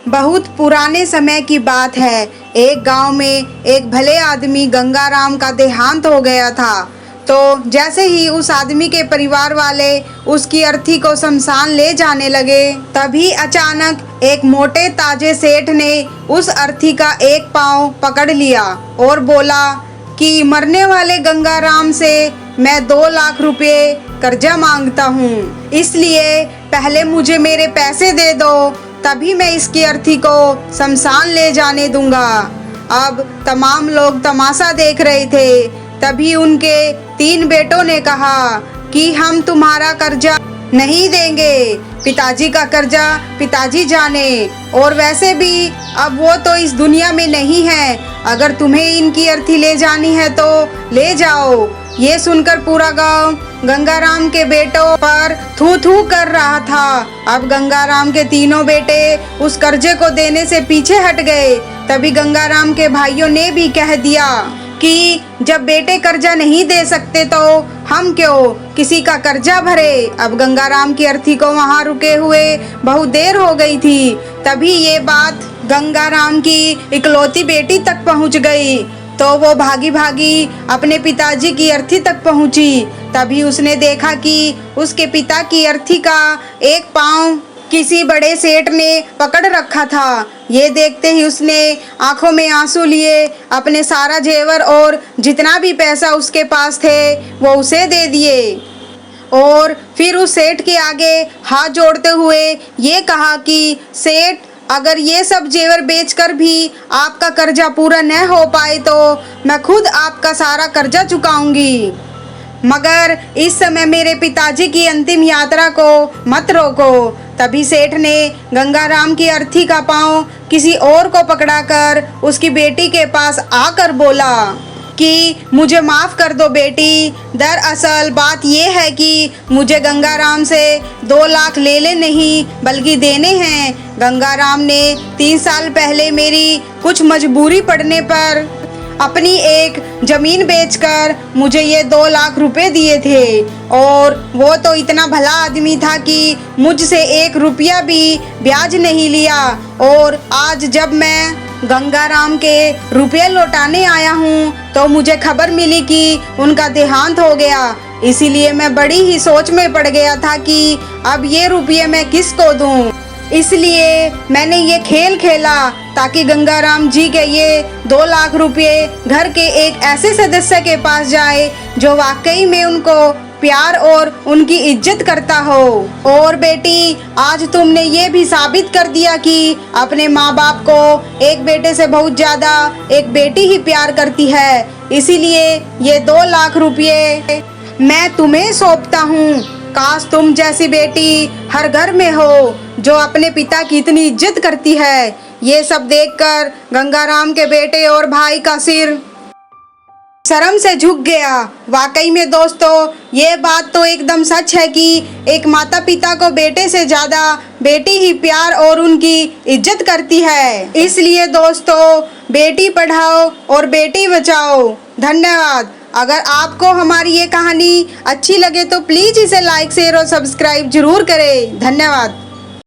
बहुत पुराने समय की बात है। एक गांव में एक भले आदमी गंगाराम का देहांत हो गया था। तो जैसे ही उस आदमी के परिवार वाले उसकी अर्थी को शमशान ले जाने लगे, तभी अचानक एक मोटे ताजे सेठ ने उस अर्थी का एक पांव पकड़ लिया और बोला कि मरने वाले गंगाराम से मैं 2 लाख रुपए कर्जा मांगता हूँ, इसलिए पहले मुझे मेरे पैसे दे दो, तभी मैं इसकी अर्थी को शमशान ले जाने दूंगा। अब तमाम लोग तमाशा देख रहे थे। तभी उनके 3 बेटों ने कहा कि हम तुम्हारा कर्जा नहीं देंगे, पिताजी का कर्जा पिताजी जाने, और वैसे भी अब वो तो इस दुनिया में नहीं है, अगर तुम्हें इनकी अर्थी ले जानी है तो ले जाओ। ये सुनकर पूरा गांव गंगाराम के बेटों पर थू थू कर रहा था। अब गंगाराम के तीनों बेटे उस कर्जे को देने से पीछे हट गए। तभी गंगाराम के भाइयों ने भी कह दिया कि जब बेटे कर्जा नहीं दे सकते तो हम क्यों किसी का कर्जा भरे। अब गंगाराम की अर्थी को वहां रुके हुए बहुत देर हो गई थी। तभी ये बात गंगाराम की इकलौती बेटी तक पहुंच गई, तो वो भागी भागी अपने पिताजी की अर्थी तक पहुंची। तभी उसने देखा कि उसके पिता की अर्थी का एक पांव किसी बड़े सेठ ने पकड़ रखा था। ये देखते ही उसने आंखों में आंसू लिए अपने सारा जेवर और जितना भी पैसा उसके पास थे वो उसे दे दिए, और फिर उस सेठ के आगे हाथ जोड़ते हुए ये कहा कि सेठ, अगर ये सब जेवर बेचकर भी आपका कर्जा पूरा न हो पाए तो मैं खुद आपका सारा कर्जा चुकाऊंगी, मगर इस समय मेरे पिताजी की अंतिम यात्रा को मत रोको। तभी सेठ ने गंगाराम की अर्थी का पांव किसी और को पकड़ाकर उसकी बेटी के पास आकर बोला कि मुझे माफ़ कर दो बेटी, दरअसल बात यह है कि मुझे गंगाराम से 2 लाख ले नहीं बल्कि देने हैं। गंगाराम ने 3 साल पहले मेरी कुछ मजबूरी पड़ने पर अपनी एक ज़मीन बेचकर मुझे ये 2 लाख रुपए दिए थे, और वो तो इतना भला आदमी था कि मुझसे 1 रुपया भी ब्याज नहीं लिया। और आज जब मैं गंगाराम के रुपये लौटाने आया हूँ तो मुझे खबर मिली कि उनका देहांत हो गया, इसीलिए मैं बड़ी ही सोच में पड़ गया था कि अब ये रुपये मैं किसको दूँ। इसलिए मैंने ये खेल खेला ताकि गंगाराम जी के ये 2 लाख रुपये घर के एक ऐसे सदस्य के पास जाए जो वाकई में उनको प्यार और उनकी इज्जत करता हो। और बेटी, आज तुमने ये भी साबित कर दिया कि अपने माँ बाप को एक बेटे से बहुत ज़्यादा एक बेटी ही प्यार करती है, इसीलिए ये 2 लाख रुपये मैं तुम्हें सौंपता हूँ। काश तुम जैसी बेटी हर घर में हो जो अपने पिता की इतनी इज्जत करती है। ये सब देखकर गंगाराम के बेटे और भाई का सिर शर्म से झुक गया। वाकई में दोस्तों, ये बात तो एकदम सच है कि एक माता पिता को बेटे से ज़्यादा बेटी ही प्यार और उनकी इज्जत करती है। इसलिए दोस्तों, बेटी पढ़ाओ और बेटी बचाओ। धन्यवाद। अगर आपको हमारी ये कहानी अच्छी लगे तो प्लीज़ इसे लाइक शेयर और सब्सक्राइब जरूर करें। धन्यवाद।